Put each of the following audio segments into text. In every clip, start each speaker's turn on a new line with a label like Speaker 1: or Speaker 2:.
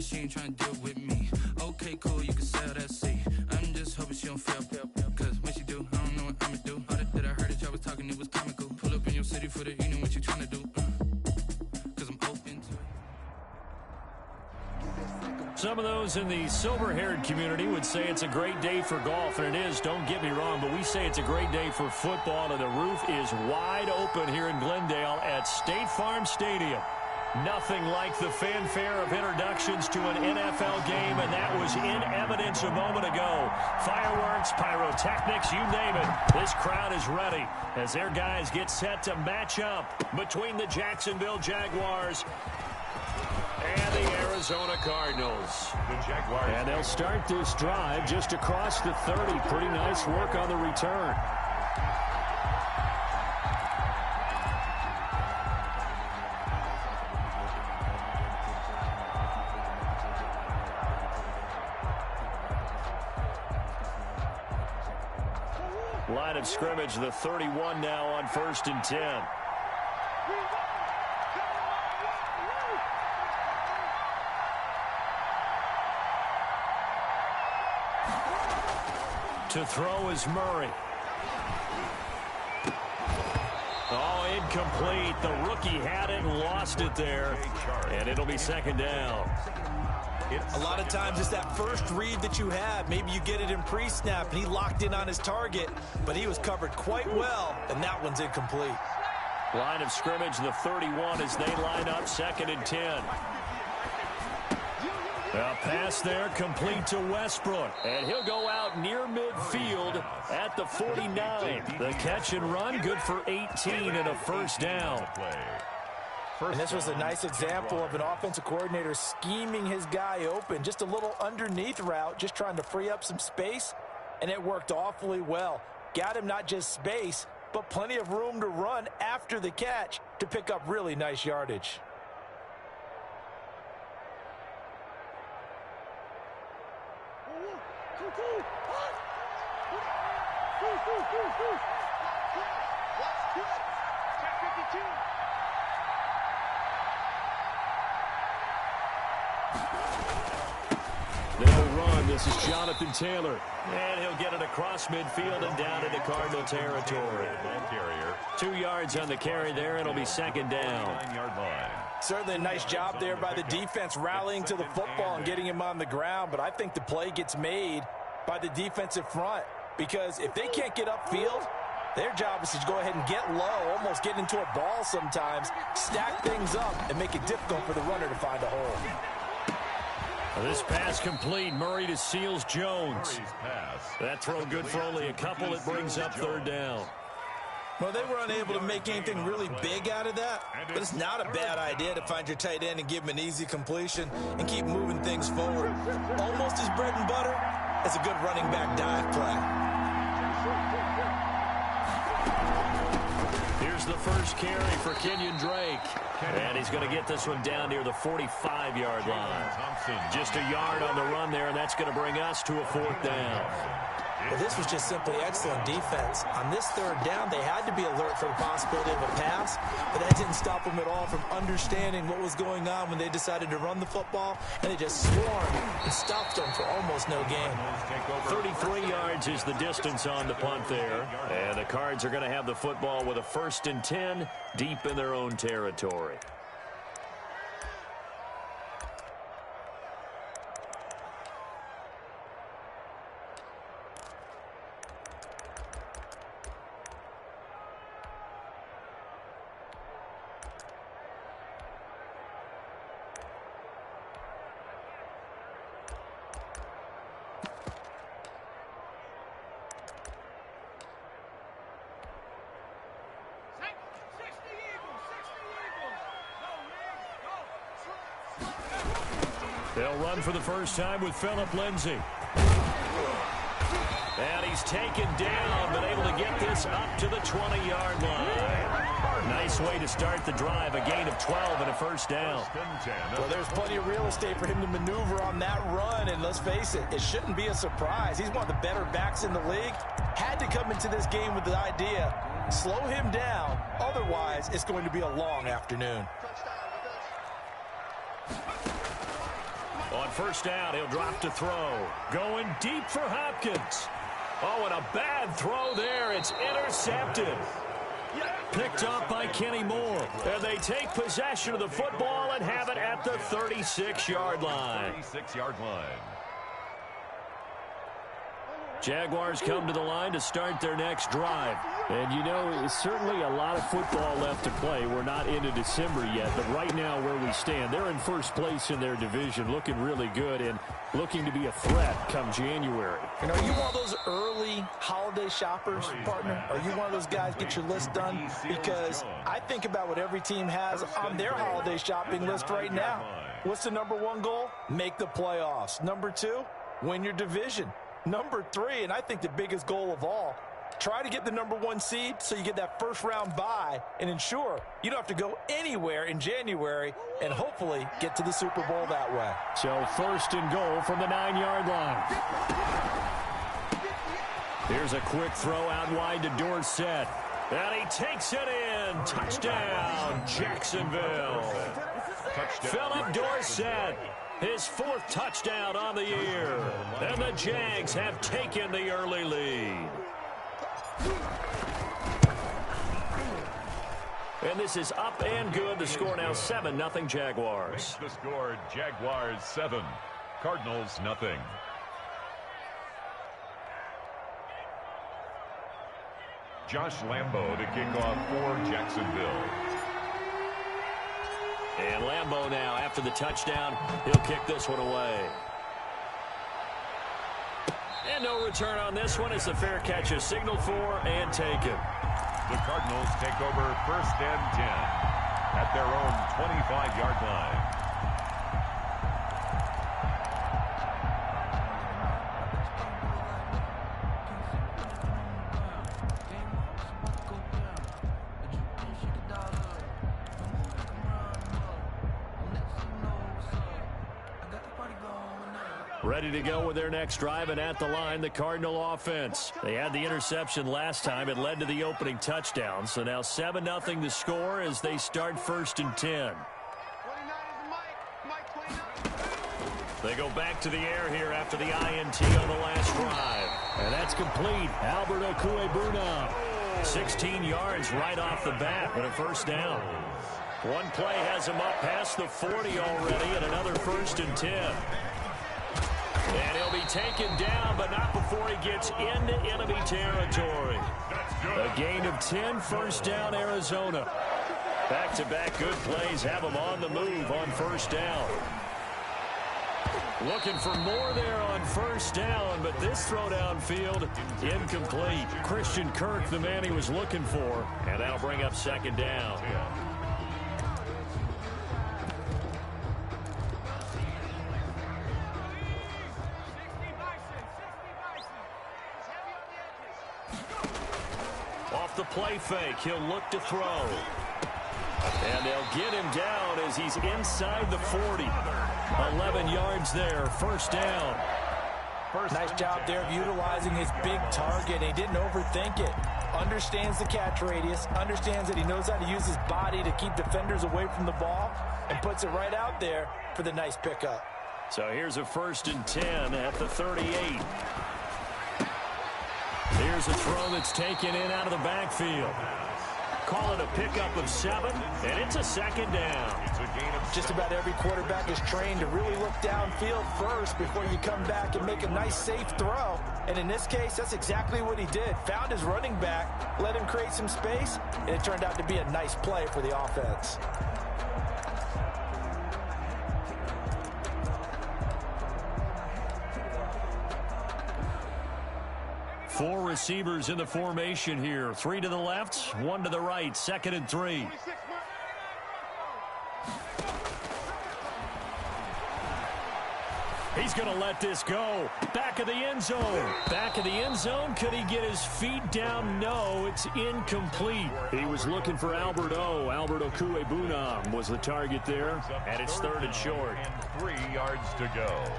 Speaker 1: that she ain't trying to deal with me. Okay, cool, you can sell that seat. I'm just hoping she don't fail, cause when she do, I don't know what I'ma do. All that I heard that y'all was talking, it was comical. Pull up in your city for the evening, what you trying to do? Cause I'm open to it.
Speaker 2: Some of those in the silver-haired community would say it's a great day for golf, and it is, don't get me wrong, but we say it's a great day for football, and the roof is wide open here in Glendale at State Farm Stadium. Nothing like the fanfare of introductions to an NFL game, and that was in evidence a moment ago. Fireworks, pyrotechnics, you name it. This crowd is ready as their guys get set to match up between the Jacksonville Jaguars and the Arizona Cardinals. And they'll start this drive just across the 30. Pretty nice work on the return. Line of scrimmage, the 31 now on 1st and 10. To throw is Murray. Oh, incomplete. The rookie had it and lost it there. And it'll be 2nd down.
Speaker 3: A lot of times it's that first read that you have. Maybe you get it in pre-snap, and he locked in on his target, but he was covered quite well, and that one's incomplete.
Speaker 2: Line of scrimmage, the 31 as they line up 2nd and 10. A pass there complete to Westbrook, and he'll go out near midfield at the 49. The catch and run, good for 18 and a 1st down.
Speaker 3: And this was a nice example of an offensive coordinator scheming his guy open. Just a little underneath route, just trying to free up some space, and it worked awfully well. Got him not just space, but plenty of room to run after the catch to pick up really nice yardage.
Speaker 2: They'll run. This is Jonathan Taylor. And he'll get it across midfield and down into Cardinal territory. 2 yards on the carry there. It'll be 2nd down.
Speaker 3: Certainly a nice job there by the defense rallying to the football and getting him on the ground. But I think the play gets made by the defensive front, because if they can't get upfield, their job is to go ahead and get low, almost get into a ball sometimes, stack things up, and make it difficult for the runner to find a hole.
Speaker 2: This pass complete. Murray to Seals Jones. That throw good for only a couple. It brings up 3rd down.
Speaker 3: Well, they were unable to make anything really big out of that, but it's not a bad idea to find your tight end and give him an easy completion and keep moving things forward. Almost as bread and butter as a good running back dive play.
Speaker 2: Here's the first carry for Kenyon Drake. And he's going to get this one down near the 45-yard line. Just a yard on the run there, and that's going to bring us to a 4th down.
Speaker 3: Well, this was just simply excellent defense. On this 3rd down, they had to be alert for the possibility of a pass, but that didn't stop them at all from understanding what was going on when they decided to run the football, and they just swarmed and stopped them for almost no gain.
Speaker 2: 33 yards is the distance on the punt there, and the Cards are going to have the football with a 1st and 10 deep in their own territory. They'll run for the first time with Phillip Lindsay. And he's taken down, but able to get this up to the 20-yard line. Nice way to start the drive, a gain of 12 and a 1st down.
Speaker 3: Well, there's plenty of real estate for him to maneuver on that run, and let's face it, it shouldn't be a surprise. He's one of the better backs in the league. Had to come into this game with the idea, slow him down, otherwise it's going to be a long afternoon.
Speaker 2: first down. He'll drop to throw. Going deep for Hopkins. Oh, and a bad throw there. It's intercepted. Picked up by Kenny Moore. And they take possession of the football and have it at the 36-yard line.
Speaker 4: 36-yard line.
Speaker 2: Jaguars come to the line to start their next drive.
Speaker 5: And, you know, certainly a lot of football left to play. We're not into December yet, but right now where we stand, they're in first place in their division, looking really good and looking to be a threat come January.
Speaker 3: You know, are you one of those early holiday shoppers, partner? Are you one of those guys get your list done? Because I think about what every team has on their holiday shopping list right now. What's the number one goal? Make the playoffs. Number two, win your division. Number three, and I think the biggest goal of all, try to get the number one seed so you get that first round bye and ensure you don't have to go anywhere in January and hopefully get to the Super Bowl that way.
Speaker 2: So first and goal from the 9-yard line. Here's a quick throw out wide to Dorsett. And he takes it in. Touchdown, Jacksonville. Philip Dorsett. His fourth touchdown on the year. And the Jags have taken the early lead. And this is up and good. The score now 7-0 Jaguars.
Speaker 4: The score, Jaguars 7, Cardinals nothing. Josh Lambo to kick off for Jacksonville.
Speaker 2: And Lambo now, after the touchdown, he'll kick this one away. And no return on this one as the fair catch is signaled for and taken.
Speaker 4: The Cardinals take over first and 10 at their own 25-yard line.
Speaker 2: Ready to go with their next drive, and at the line, the Cardinal offense. They had the interception last time. It led to the opening touchdown. So now 7-0 the score as they start first and 10. They go back to the air here after the INT on the last drive. And that's complete. Albert Okuebuna. 16 yards right off the bat and a first down. One play has him up past the 40 already, and another first and 10. And he'll be taken down, but not before he gets into enemy territory. A gain of 10, first down, Arizona. Back-to-back good plays have him on the move on first down. Looking for more there on first down, but this throw downfield incomplete. Christian Kirk, the man he was looking for, and that'll bring up second down. Off the play fake, he'll look to throw. And they'll get him down as he's inside the 40. 11 yards there, first down.
Speaker 3: Nice job there of utilizing his big target. He didn't overthink it. Understands the catch radius, understands that he knows how to use his body to keep defenders away from the ball, and puts it right out there for the nice pickup.
Speaker 2: So here's a first and 10 at the 38. Here's a throw that's taken in out of the backfield. Call it a pickup of 7, and it's a second down.
Speaker 3: Just about every quarterback is trained to really look downfield first before you come back and make a nice, safe throw. And in this case, that's exactly what he did. Found his running back, let him create some space, and it turned out to be a nice play for the offense.
Speaker 2: Four receivers in the formation here. 3 to the left, 1 to the right. Second and 3. He's going to let this go. Back of the end zone. Back of the end zone. Could he get his feet down? No, it's incomplete. He was looking for Albert Okuebuna was the target there. And it's third and short.
Speaker 4: And 3 yards to go.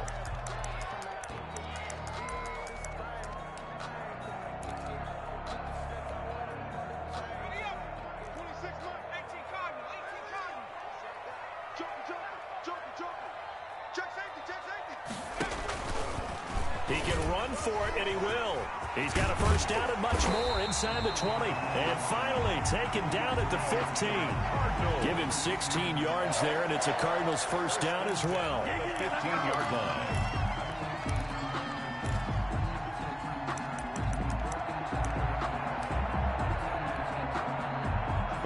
Speaker 2: run for it, and he will. He's got a first down and much more inside the 20. And finally taken down at the 15. Give him 16 yards there, and it's a Cardinals first down as well.
Speaker 4: 15-yard line.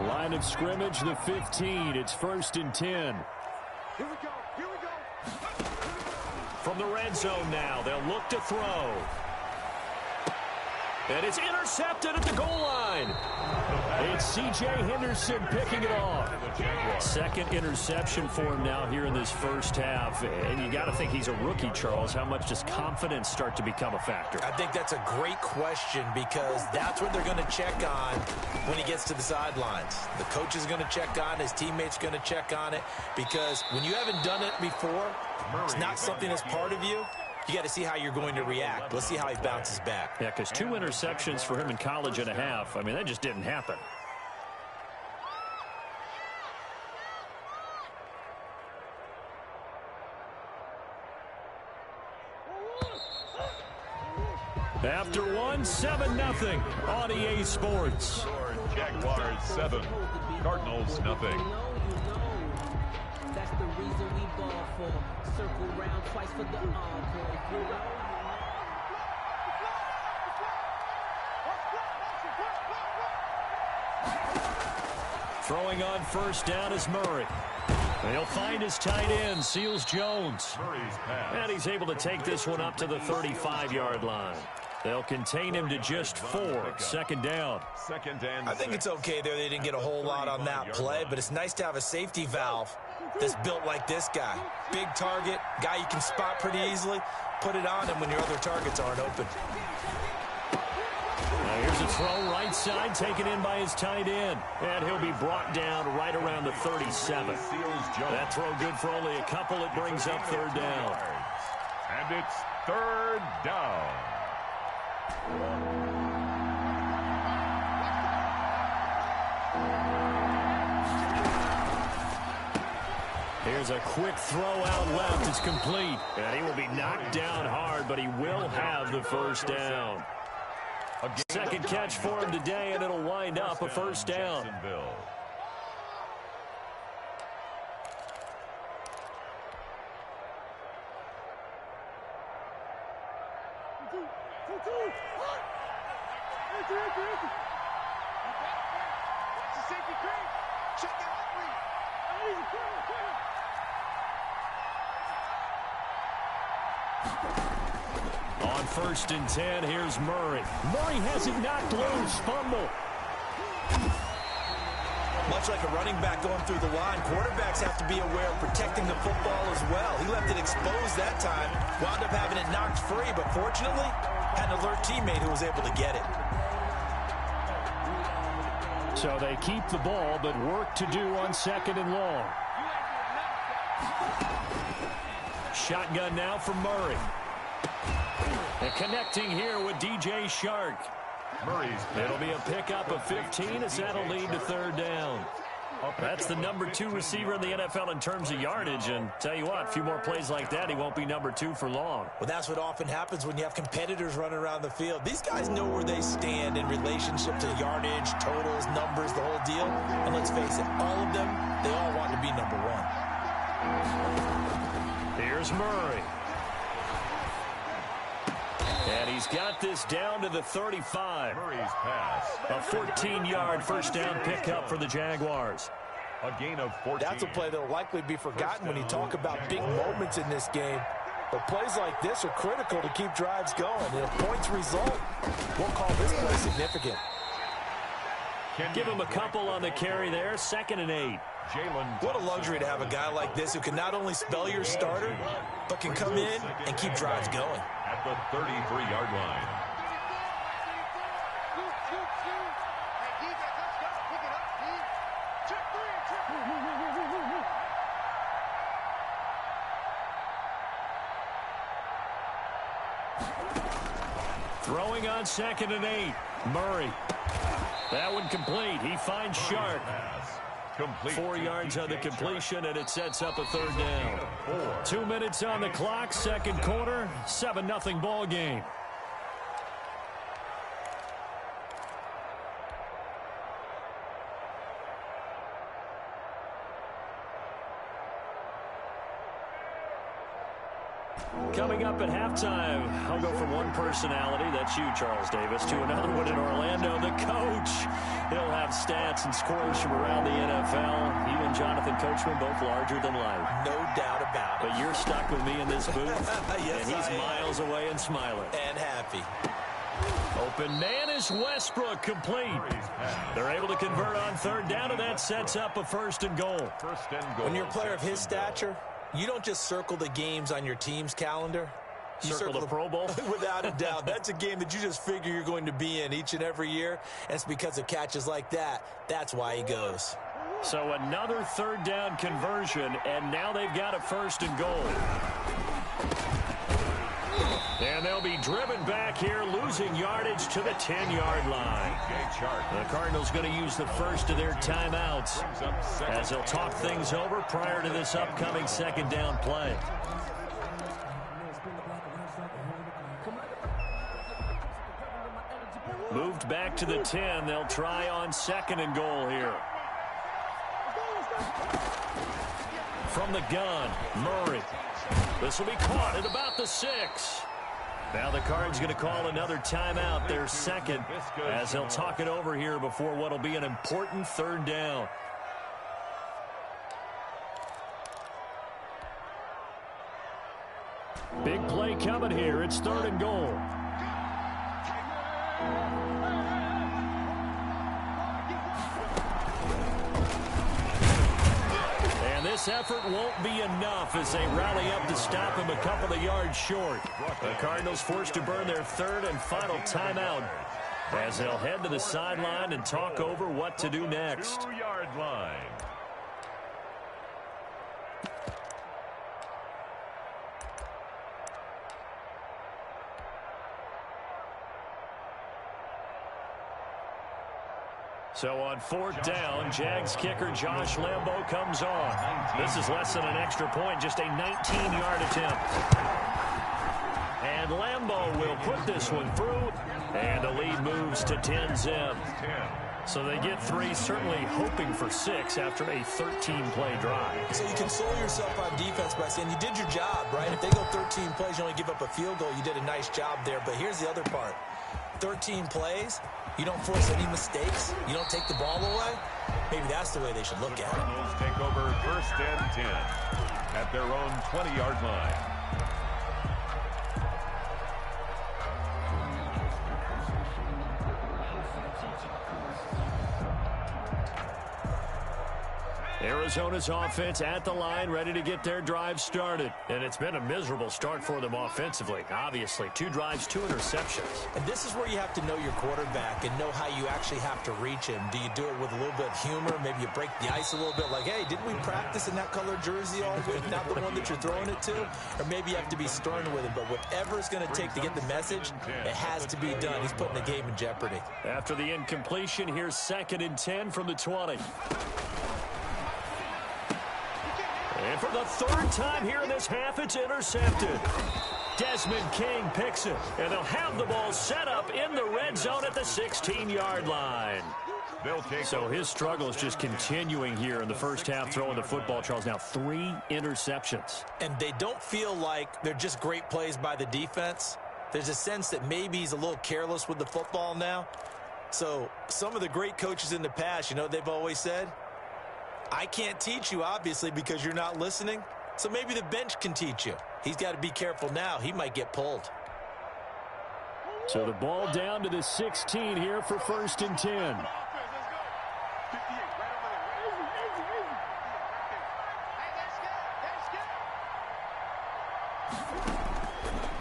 Speaker 5: Line of scrimmage, the 15. It's 1st and 10.
Speaker 6: Here we go. Here we go.
Speaker 2: From the red zone now, they'll look to throw. And it's intercepted at the goal line. It's C.J. Henderson picking it off. Second interception for him now here in this first half. And you got to think he's a rookie, Charles. How much does confidence start to become a factor?
Speaker 3: I think that's a great question because that's what they're going to check on when he gets to the sidelines. The coach is going to check on, his teammates going to check on it because when you haven't done it before, it's not something that's part of you. You got to see how you're going to react. Let's see how he bounces back.
Speaker 2: Yeah, because 2 interceptions for him in college and a half. I mean, that just didn't happen. After one, 7-0 on EA Sports.
Speaker 4: Jaguars 7, Cardinals nothing.
Speaker 7: That's the reason we ball for. Circle round twice for the encore.
Speaker 2: Throwing on first down is Murray. He'll find his tight end, Seals Jones. And he's able to take this one up to the 35-yard line. They'll contain him to just 4. Second down.
Speaker 3: I think it's okay there. They didn't get a whole lot on that play, but it's nice to have a safety valve that's built like this guy. Big target, guy you can spot pretty easily. Put it on him when your other targets aren't open.
Speaker 2: Now here's a throw right side, taken in by his tight end. And he'll be brought down right around the 37. That throw good for only a couple. It brings up third down.
Speaker 4: And it's third down.
Speaker 2: Here's a quick throw out left. It's complete. And he will be knocked down hard, but he will have the first down. Second catch for him today, and it'll wind up a first down. On 1st and 10, here's Murray. Murray has it knocked loose. Fumble.
Speaker 3: Much like a running back going through the line, quarterbacks have to be aware of protecting the football as well. He left it exposed that time, wound up having it knocked free, but fortunately, had an alert teammate who was able to get it.
Speaker 5: So they keep the ball, but work to do on 2nd and long.
Speaker 2: Shotgun now from Murray. And connecting here with DJ Shark. It'll be a pickup of 15 as that'll lead to third down. That's the number 2 receiver in the NFL in terms of yardage. And tell you what, a few more plays like that, he won't be number 2 for long.
Speaker 3: Well, that's what often happens when you have competitors running around the field. These guys know where they stand in relationship to yardage, totals, numbers, the whole deal. And let's face it, all of them, they all want to be number 1.
Speaker 2: Here's Murray. And he's got this down to the 35.
Speaker 4: Murray's pass.
Speaker 2: A 14-yard first down pickup for the Jaguars.
Speaker 4: A gain of 14.
Speaker 3: That's a play that will likely be forgotten when you talk about big moments in this game. But plays like this are critical to keep drives going. And if points result, we'll call this play significant.
Speaker 2: Give him a couple on the carry there. 2nd and 8.
Speaker 3: What a luxury to have a guy like this who can not only spell your starter, but can come in and keep drives going.
Speaker 4: At the 33-yard line.
Speaker 2: Throwing on 2nd and 8. Murray. That one complete. He finds Shark. 4 yards on the completion, and it sets up a third down. 2 minutes on the clock, second quarter, 7-0 ball game. Coming up at halftime, I'll go from one personality, that's you, Charles Davis, to another one in Orlando, the coach. He'll have stats and scores from around the NFL. You and Jonathan Coachman both larger than life.
Speaker 3: No doubt about it.
Speaker 2: But you're stuck with me in this booth,
Speaker 3: yes,
Speaker 2: and he's miles away and smiling.
Speaker 3: And happy.
Speaker 2: Open man is Westbrook, complete. They're able to convert on third down, and that sets up a first and goal.
Speaker 3: When you're a player of his stature, you don't just circle the games on your team's calendar. You
Speaker 2: circle the Pro Bowl?
Speaker 3: Without a doubt. That's a game that you just figure you're going to be in each and every year. And it's because of catches like that. That's why he goes.
Speaker 2: So another third down conversion, and now they've got a first and goal. And they'll be driven back here, losing yardage to the 10-yard line. The Cardinals going to use the first of their timeouts as they'll talk things over prior to this upcoming second down play. Moved back to the 10. They'll try on second and goal here. From the gun, Murray. This will be caught at about the 6. Now the Cards going to call another timeout, their second, as they'll talk it over here before what will be an important third down. Big play coming here. It's third and goal. And this effort won't be enough as they rally up to stop him a couple of yards short. The Cardinals forced to burn their third and final timeout as they'll head to the sideline and talk over what to do next.
Speaker 4: 2-yard line.
Speaker 2: So on fourth down, Jags kicker Josh Lambo comes on. This is less than an extra point, just a 19-yard attempt. And Lambo will put this one through, and the lead moves to 10-zip. So they get 3, certainly hoping for 6 after a 13-play drive.
Speaker 3: So you console yourself on defense by saying you did your job, right? If they go 13 plays, you only give up a field goal, you did a nice job there. But here's the other part. 13 plays, you don't force any mistakes, you don't take the ball away. Maybe that's the way they should look at it.
Speaker 4: Cardinals take over first and 10 at their own 20-yard line.
Speaker 2: Arizona's offense at the line, ready to get their drive started. And it's been a miserable start for them offensively. Obviously, 2 drives, 2 interceptions.
Speaker 3: And this is where you have to know your quarterback and know how you actually have to reach him. Do you do it with a little bit of humor? Maybe you break the ice a little bit like, hey, didn't we practice in that color jersey all week, not the one that you're throwing it to? Or maybe you have to be stern with him. But whatever it's going to take to get the message, it has to be done. He's putting the game in jeopardy.
Speaker 2: After the incompletion, here's second and 10 from the 20. And for the third time here in this half, it's intercepted. Desmond King picks it, and they'll have the ball set up in the red zone at the 16-yard line. So his struggle is just continuing here in the first half, throwing the football, Charles. Now 3 interceptions.
Speaker 3: And they don't feel like they're just great plays by the defense. There's a sense that maybe he's a little careless with the football now. So some of the great coaches in the past, you know, they've always said, I can't teach you, obviously, because you're not listening. So maybe the bench can teach you. He's got to be careful now. He might get pulled.
Speaker 2: So the ball down to the 16 here for first and 10.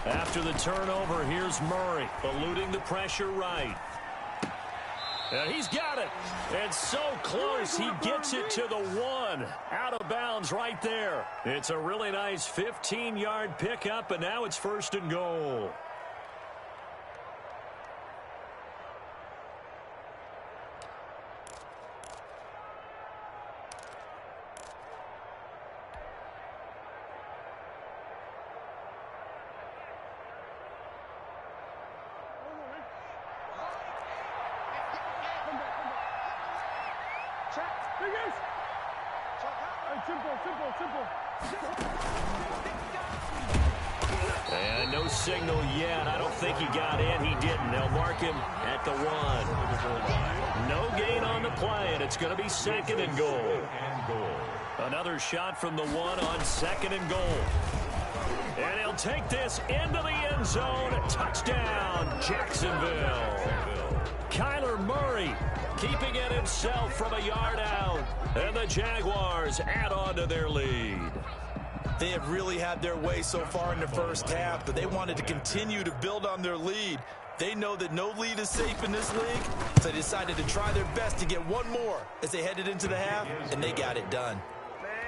Speaker 2: After the turnover, here's Murray, eluding the pressure right. And he's got it. And so close, he gets it to the 1. Out of bounds right there. It's a really nice 15-yard pickup, and now it's first and goal. And no signal yet. I don't think he got in. He didn't. They'll mark him at the 1. No gain on the play, and it's going to be 2nd and goal. Another shot from the 1 on 2nd and goal. And he'll take this into the end zone. Touchdown, Jacksonville. Kyler Murray keeping it himself from a yard out. And the Jaguars add on to their lead.
Speaker 3: They have really had their way so far in the first half, but they wanted to continue to build on their lead. They know that no lead is safe in this league, so they decided to try their best to get one more as they headed into the half, and they got it done.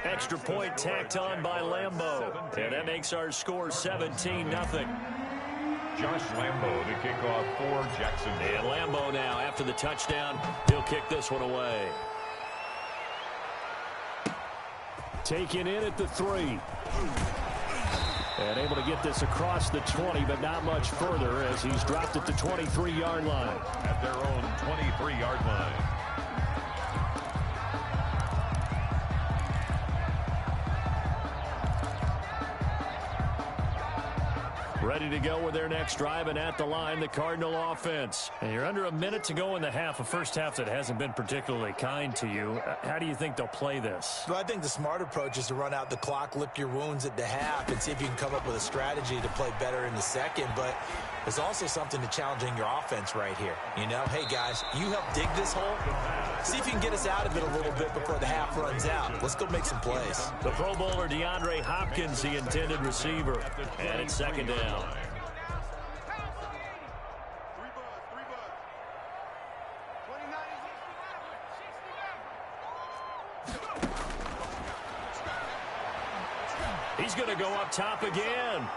Speaker 2: Extra point tacked on by Lambeau. And that makes our score 17-0.
Speaker 4: Josh Lambeau to kick off for Jacksonville.
Speaker 2: And Lambeau now, after the touchdown, he'll kick this one away.
Speaker 5: Taken in at the 3. And able to get this across the 20, but not much further as he's dropped at the 23-yard line.
Speaker 4: At their own 23-yard line.
Speaker 5: Ready to go with their next drive, and at the line, the Cardinal offense.
Speaker 2: And you're under a minute to go in the half, a first half that hasn't been particularly kind to you. How do you think they'll play this?
Speaker 3: Well, I think the smart approach is to run out the clock, lick your wounds at the half, and see if you can come up with a strategy to play better in the second. But there's also something to challenging your offense right here. You know, hey, guys, you help dig this hole. See if you can get us out of it a little bit before the half runs out. Let's go make some plays.
Speaker 2: The Pro Bowler DeAndre Hopkins, the intended receiver. And it's 2nd down. He's going to go up top again.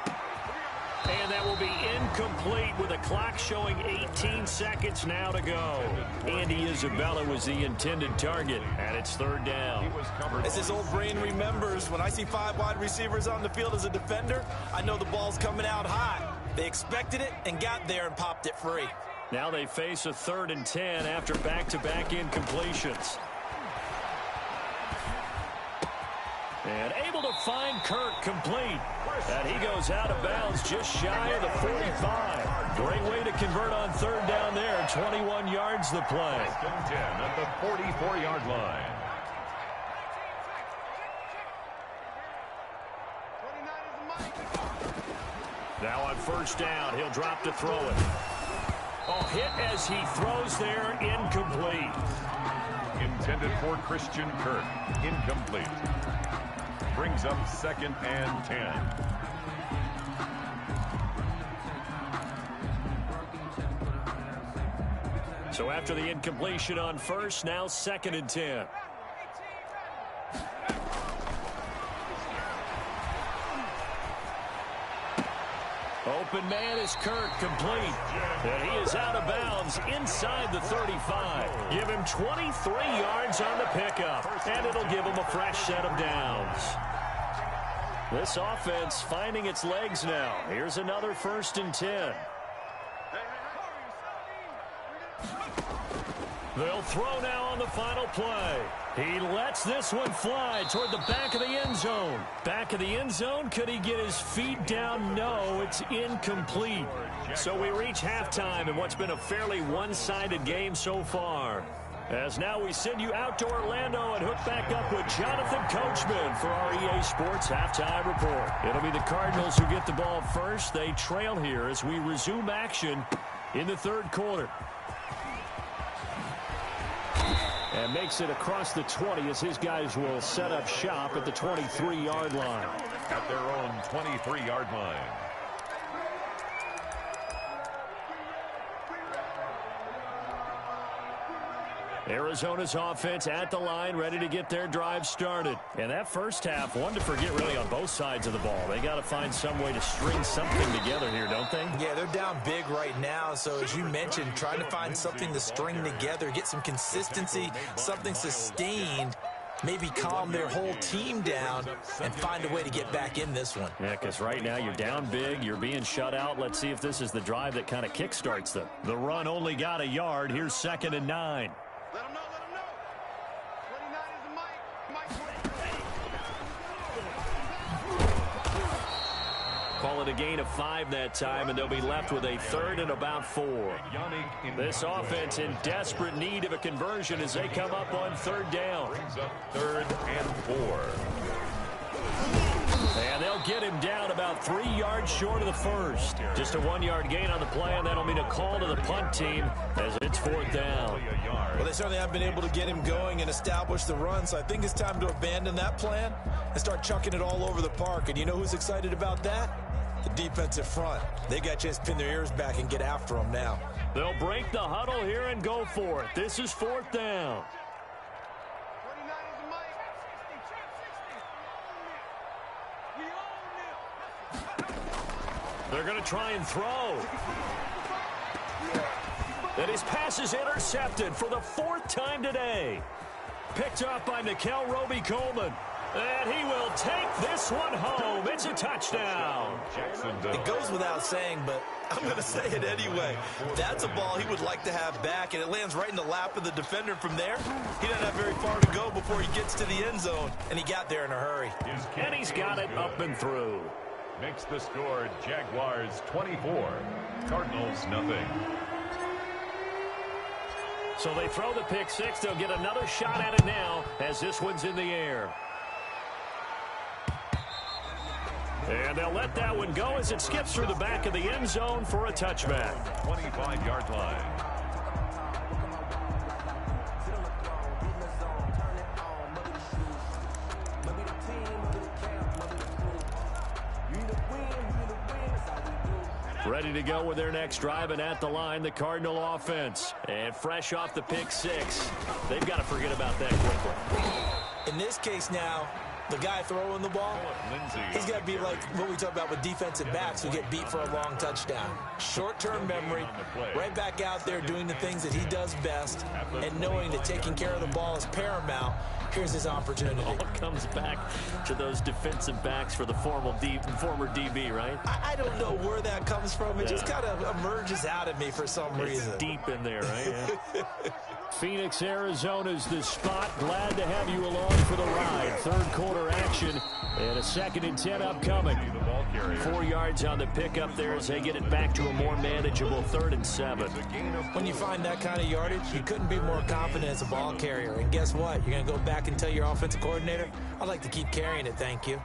Speaker 2: And that will be incomplete with the clock showing 18 seconds now to go. Andy Isabella was the intended target, and it's 3rd down.
Speaker 3: As his old brain remembers, when I see 5 wide receivers on the field as a defender, I know the ball's coming out hot. They expected it and got there and popped it free.
Speaker 2: Now they face a 3rd and 10 after back-to-back incompletions. And able to find Kirk complete. And he goes out of bounds just shy of the 45. Great way to convert on 3rd down there. 21 yards the play.
Speaker 4: 10 at the 44-yard line.
Speaker 2: Now on 1st down, he'll drop to throw it. Oh, hit as he throws there, incomplete.
Speaker 4: Intended for Christian Kirk. Incomplete. Brings up 2nd and 10.
Speaker 2: So after the incompletion on 1st, now 2nd and 10. Open man is Kirk, complete. And he is out of bounds inside the 35. Give him 23 yards on the pickup, and it'll give him a fresh set of downs. This offense finding its legs now. Here's another 1st and 10. They'll throw now on the final play. He lets this one fly toward the back of the end zone. Back of the end zone, could he get his feet down? No, it's incomplete. So we reach halftime in what's been a fairly one-sided game so far. As now we send you out to Orlando and hook back up with Jonathan Coachman for our EA Sports Halftime Report. It'll be the Cardinals who get the ball first. They trail here as we resume action in the 3rd quarter.
Speaker 5: And makes it across the 20 as his guys will set up shop at the 23-yard line.
Speaker 4: At their own 23-yard line.
Speaker 2: Arizona's offense at the line, ready to get their drive started. And that first half, one to forget really on both sides of the ball. They got to find some way to string something together here, don't they?
Speaker 3: Yeah, they're down big right now. So as you mentioned, trying to find something to string together, get some consistency, something sustained, maybe calm their whole team down and find a way to get back in this one.
Speaker 2: Yeah, because right now you're down big, you're being shut out. Let's see if this is the drive that kind of kickstarts them. The run only got a yard. Here's 2nd and 9.
Speaker 6: Let him know, let him know. 29 is the mic.
Speaker 2: Call it a gain of 5 that time, and they'll be left with a 3rd and about 4. This offense in desperate need of a conversion as they come up on 3rd down.
Speaker 4: 3rd and 4.
Speaker 2: And they'll get him down about 3 yards short of the first. Just a 1-yard gain on the play, and that'll mean a call to the punt team as it's 4th down.
Speaker 3: Well, they certainly haven't been able to get him going and establish the run, so I think it's time to abandon that plan and start chucking it all over the park. And you know who's excited about that? The defensive front. They got a chance to pin their ears back and get after them now.
Speaker 2: They'll break the huddle here and go for it. This is 4th down.
Speaker 6: 29 is the mic.
Speaker 2: They're going to try and throw. And his pass is intercepted for the 4th time today. Picked off by Nickel Roby-Coleman. And he will take this one home. It's a touchdown.
Speaker 3: It goes without saying, but I'm going to say it anyway. That's a ball he would like to have back, and it lands right in the lap of the defender from there. He doesn't have very far to go before he gets to the end zone, and he got there in a hurry.
Speaker 2: And he's got it up and through.
Speaker 4: Makes the score Jaguars 24, Cardinals nothing.
Speaker 2: So they throw the pick 6. They'll get another shot at it now as this one's in the air. And they'll let that one go as it skips through the back of the end zone for a touchback.
Speaker 4: 25-yard line.
Speaker 2: Ready to go with their next drive, and at the line, the Cardinal offense. And fresh off the pick 6, they've got to forget about that quickly.
Speaker 3: In this case now, the guy throwing the ball, he's got to be like what we talk about with defensive backs who get beat for a long touchdown. Short-term memory, right back out there doing the things that he does best, and knowing that taking care of the ball is paramount. Here's his opportunity.
Speaker 2: It all comes back to those defensive backs for the former DB, right?
Speaker 3: I don't know where that comes from. It just kind of emerges out of me for some reason.
Speaker 2: Deep in there, right? Yeah. Phoenix, Arizona's the spot. Glad to have you along for the ride. 3rd quarter action and a 2nd and 10 upcoming. 4 yards on the pickup there as they get it back to a more manageable 3rd and 7.
Speaker 3: When you find that kind of yardage, you couldn't be more confident as a ball carrier. And guess what? You're going to go back and tell your offensive coordinator, I'd like to keep carrying it, thank you.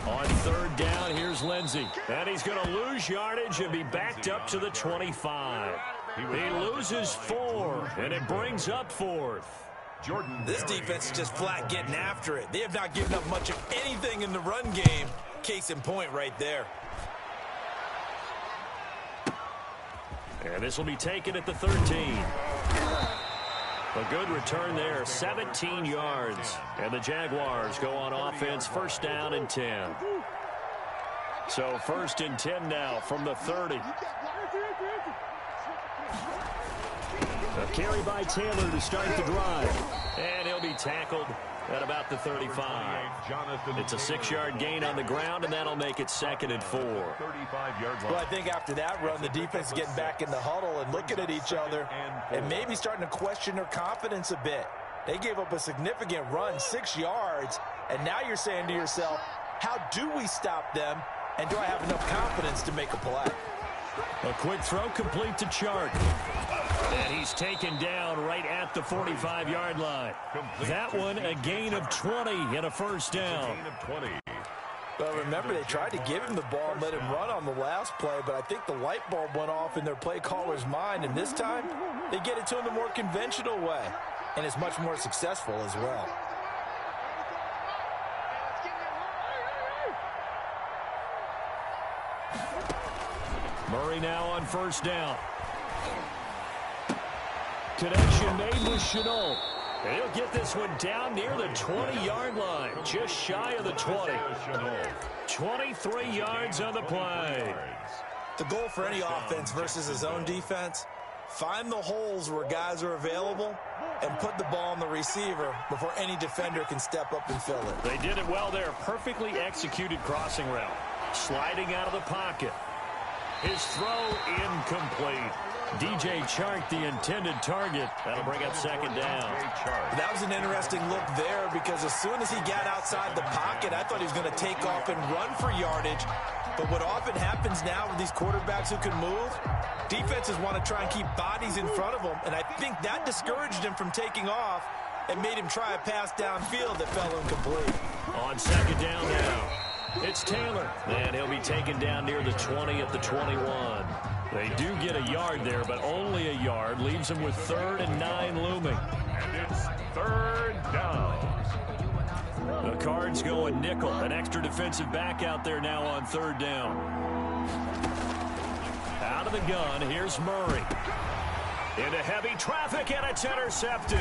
Speaker 2: On 3rd down, here's Lindsey. And he's going to lose yardage and be backed up to the 25. He loses 4, and it brings up 4th.
Speaker 3: This defense is just flat getting after it. They have not given up much of anything in the run game. Case in point right there.
Speaker 2: And this will be taken at the 13. A good return there, 17 yards. And the Jaguars go on offense, 1st down and 10. So 1st and 10 now from the 30. A carry by Taylor to start the drive. And he'll be tackled at about the 35. It's a 6-yard gain on the ground, and that'll make it 2nd and 4.
Speaker 3: Well, I think after that run, the defense is getting back in the huddle and looking at each other and maybe starting to question their confidence a bit. They gave up a significant run, 6 yards, and now you're saying to yourself, how do we stop them, and do I have enough confidence to make a play?
Speaker 2: A quick throw complete to Chark. And he's taken down right at the 45-yard line. That one a gain of 20 and a 1st down.
Speaker 3: But remember, they tried to give him the ball and let him run on the last play, but I think the light bulb went off in their play caller's mind, and this time they get it to him the more conventional way, and it's much more successful as well.
Speaker 2: Murray now on 1st down. Connection made with Chenault. And he'll get this one down near the 20-yard line, just shy of the 20. 23 yards on the play.
Speaker 3: The goal for any offense versus his own defense, find the holes where guys are available and put the ball on the receiver before any defender can step up and fill it.
Speaker 2: They did it well there. Perfectly executed crossing route. Sliding out of the pocket. His throw incomplete. DJ Chark, the intended target. That'll bring up second down.
Speaker 3: That was an interesting look there because as soon as he got outside the pocket, I thought he was going to take off and run for yardage. But what often happens now with these quarterbacks who can move, defenses want to try and keep bodies in front of them, and I think that discouraged him from taking off and made him try a pass downfield that fell incomplete.
Speaker 2: On second down now, it's Taylor, and he'll be taken down near the 20 at the 21. They do get a yard there, but only a yard. Leaves them with 3rd and 9 looming.
Speaker 4: And it's 3rd down.
Speaker 2: The Cards going nickel. An extra defensive back out there now on 3rd down. Out of the gun, here's Murray. Into heavy traffic, and it's intercepted.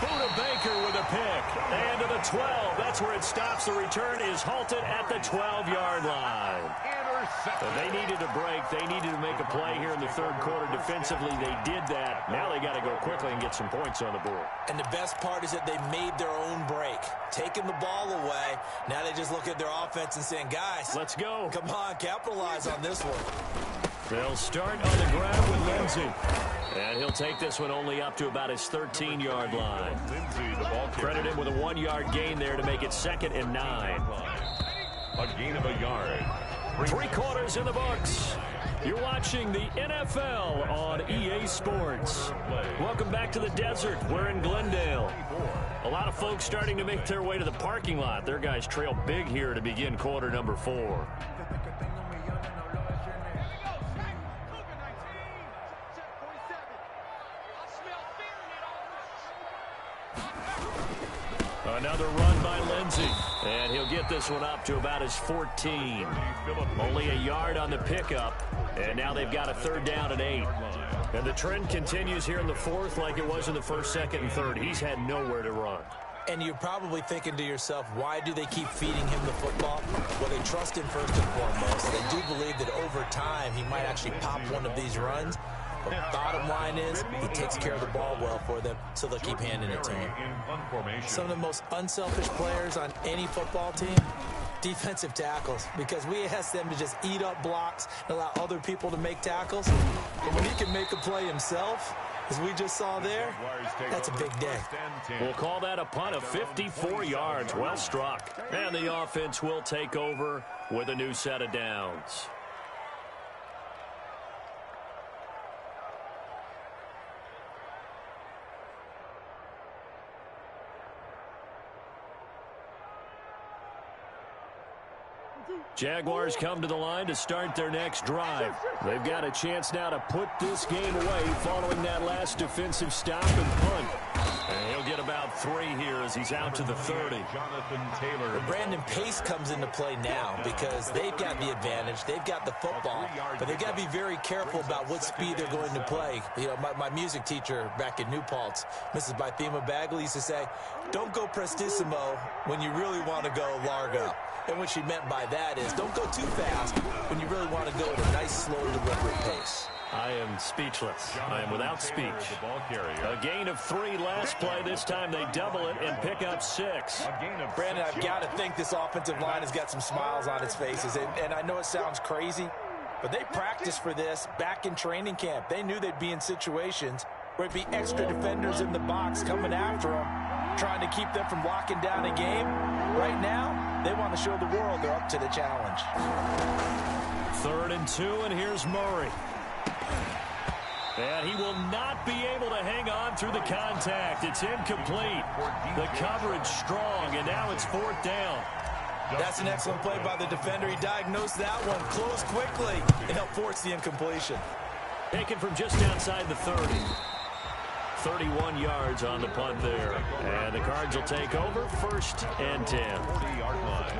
Speaker 2: Buda Baker with a pick. And to the 12. That's where it stops. The return is halted at the 12-yard line. But they needed a break. They needed to make a play here in the 3rd quarter defensively. They did that. Now they got to go quickly and get some points on the board.
Speaker 3: And the best part is that they made their own break. Taking the ball away. Now they just look at their offense and saying, guys,
Speaker 2: let's go.
Speaker 3: Come on, capitalize on this one.
Speaker 2: They'll start on the ground with Lindsey. And he'll take this one only up to about his 13-yard line. Credit him with a 1-yard gain there to make it 2nd and 9.
Speaker 4: A gain of a yard.
Speaker 2: 3 quarters in the books. You're watching the NFL on EA Sports. Welcome back to the desert. We're in Glendale. A lot of folks starting to make their way to the parking lot. Their guys trail big here to begin quarter number 4. Another run by Lindsey. And he'll get this one up to about his 14. Only a yard on the pickup. And now they've got a 3rd down and 8. And the trend continues here in the 4th like it was in the 1st, 2nd, and 3rd. He's had nowhere to run.
Speaker 3: And you're probably thinking to yourself, why do they keep feeding him the football? Well, they trust him first and foremost. They do believe that over time he might actually pop one of these runs. But bottom line is, he takes care of the ball well for them, so they'll keep handing it to him. Some of the most unselfish players on any football team, defensive tackles, because we ask them to just eat up blocks and allow other people to make tackles. But when he can make a play himself, as we just saw there, that's a big day.
Speaker 2: We'll call that a punt of 54 yards. Well struck. And the offense will take over with a new set of downs. Jaguars come to the line to start their next drive. They've got a chance now to put this game away following that last defensive stop and punt. And he'll get about 3 here as he's out to the 30.
Speaker 4: Jonathan Taylor.
Speaker 3: Brandon Pace comes into play now because they've got the advantage. They've got the football, but they've got to be very careful about what speed they're going to play. You know, my music teacher back in New Paltz, Mrs. Bythema Bagley, used to say, don't go prestissimo when you really want to go largo. And what she meant by that is don't go too fast when you really want to go at a nice, slow, deliberate pace.
Speaker 2: I am speechless. I am without speech. A gain of 3 last play. This time they double it and pick up 6.
Speaker 3: Brandon, I've got to think this offensive line has got some smiles on its faces. And I know it sounds crazy, but they practiced for this back in training camp. They knew they'd be in situations where it'd be extra defenders in the box coming after them, trying to keep them from locking down a game. Right now, they want to show the world they're up to the challenge.
Speaker 2: 3rd and 2, and here's Murray. And he will not be able to hang on through the contact. It's incomplete. The coverage strong, and now it's 4th down.
Speaker 3: That's an excellent play by the defender. He diagnosed that one, closed quickly, and helped force the incompletion.
Speaker 2: Taken from just outside the 30. 31 yards on the punt there. And the Cards will take over 1st and 10.
Speaker 4: 40-yard line.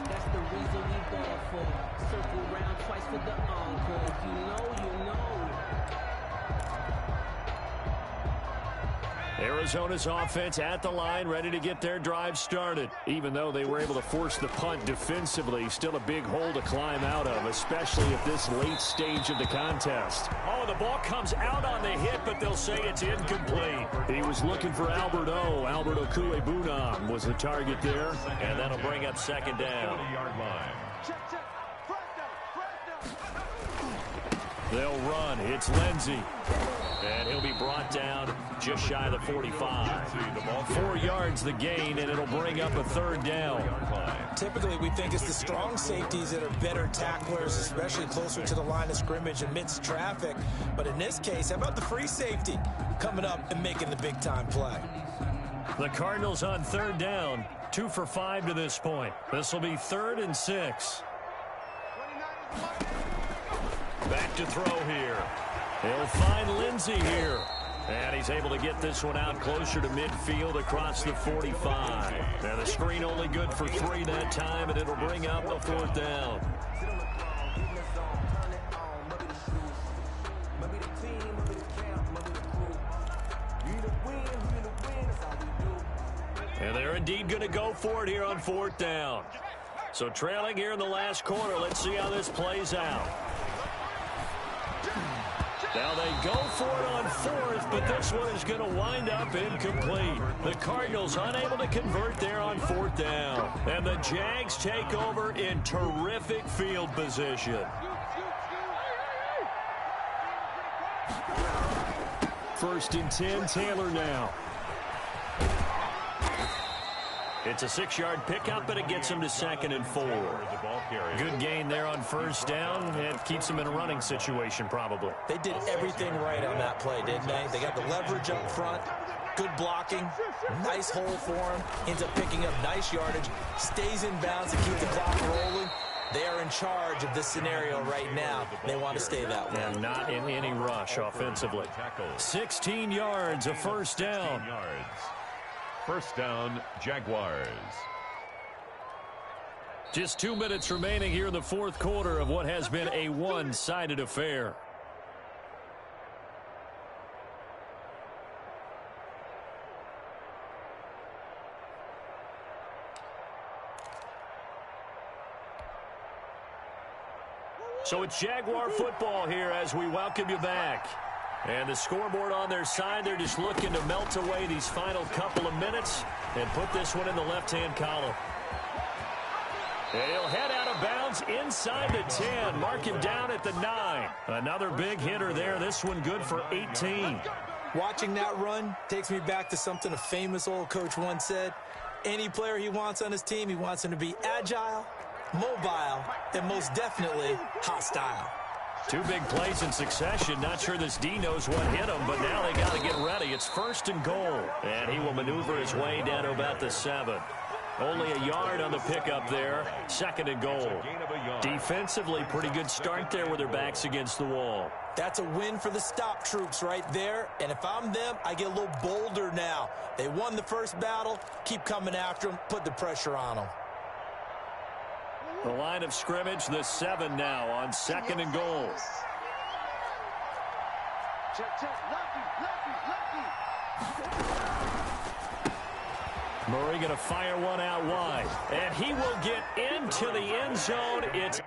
Speaker 7: That's the reason we ball for. Circle round twice for the encore. You know.
Speaker 2: Arizona's offense at the line, ready to get their drive started. Even though they were able to force the punt defensively, still a big hole to climb out of, especially at this late stage of the contest. Oh, the ball comes out on the hit, but they'll say it's incomplete. He was looking for Albert Okuebunam was the target there, and that'll bring up 2nd down.
Speaker 4: 40-yard line.
Speaker 6: Check. Press down.
Speaker 2: They'll run. It's Lindsey. And he'll be brought down just shy of the 45. 4 yards the gain, and it'll bring up a third down.
Speaker 3: Typically, we think it's the strong safeties that are better tacklers, especially closer to the line of scrimmage amidst traffic. But in this case, how about the free safety coming up and making the big-time play?
Speaker 2: The Cardinals on third down, 2 for 5 to this point. This will be 3rd and 6. Back to throw here. He'll find Lindsey here. And he's able to get this one out closer to midfield across the 45. Now the screen only good for 3 that time, and it'll bring up a 4th down. And they're indeed going to go for it here on 4th down. So trailing here in the last quarter. Let's see how this plays out. Now they go for it on 4th, but this one is going to wind up incomplete. The Cardinals unable to convert there on 4th down. And the Jags take over in terrific field position. 1st and 10, Taylor now. It's a 6-yard pickup, but it gets him to 2nd and 4. Good gain there on 1st down. It keeps him in a running situation, probably.
Speaker 3: They did everything right on that play, didn't they? They got the leverage up front, good blocking, nice hole for him, ends up picking up nice yardage, stays in bounds to keep the clock rolling. They are in charge of this scenario right now. They want to stay that way.
Speaker 2: And not in any rush offensively. 16 yards, a 1st down.
Speaker 4: 1st down, Jaguars.
Speaker 2: Just 2 minutes remaining here in the 4th quarter of what has been a one-sided affair. So it's Jaguar football here as we welcome you back. And the scoreboard on their side, they're just looking to melt away these final couple of minutes and put this one in the left-hand column. And he'll head out of bounds inside the 10. Mark him down at the 9. Another big hitter there. This one good for 18.
Speaker 3: Watching that run takes me back to something a famous old coach once said. Any player he wants on his team, he wants him to be agile, mobile, and most definitely hostile.
Speaker 2: 2 big plays in succession. Not sure this D knows what hit him, but now they got to get ready. It's 1st and goal. And he will maneuver his way down to about the 7. Only a yard on the pickup there. 2nd and goal. Defensively, pretty good start there with their backs against the wall.
Speaker 3: That's a win for the stop troops right there. And if I'm them, I get a little bolder now. They won the first battle. Keep coming after them. Put the pressure on them.
Speaker 2: The line of scrimmage, the 7 now on 2nd and goal.
Speaker 6: Check, check. Lucky.
Speaker 2: Murray going to fire one out wide. And he will get into the end zone. It's